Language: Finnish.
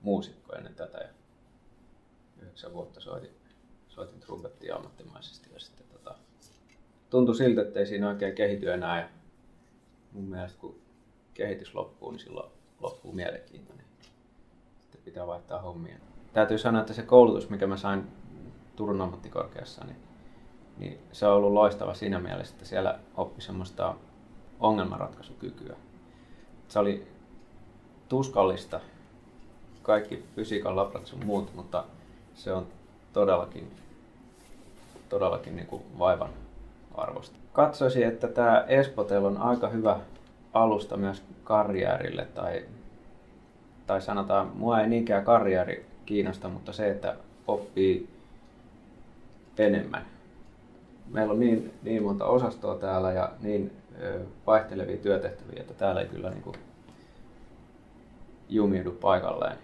muusikko ennen tätä ja 9 vuotta soitin trumpettia ammattimaisesti ja sitten tuntui siltä, että ei siinä oikein kehity enää ja mun mielestä kun kehitys loppuu, niin silloin loppuu mielenkiinto, niin sitten pitää vaihtaa hommia. Täytyy sanoa, että se koulutus, mikä mä sain Turun ammattikorkeassa, niin se on ollut loistava siinä mielessä, että siellä oppi semmoista ongelmanratkaisukykyä. Se oli tuskallista, kaikki fysiikan labrat sun muut, mutta se on todellakin niin kuin vaivan arvosta. Katsoisin, että tämä Espotel on aika hyvä alusta myös karjäärille, tai sanotaan, mua ei niinkään karjääri kiinnosta, mutta se, että oppii enemmän. Meillä on niin monta osastoa täällä ja niin vaihtelevia työtehtäviä, että täällä ei kyllä niin kuin jumiudu paikalleen.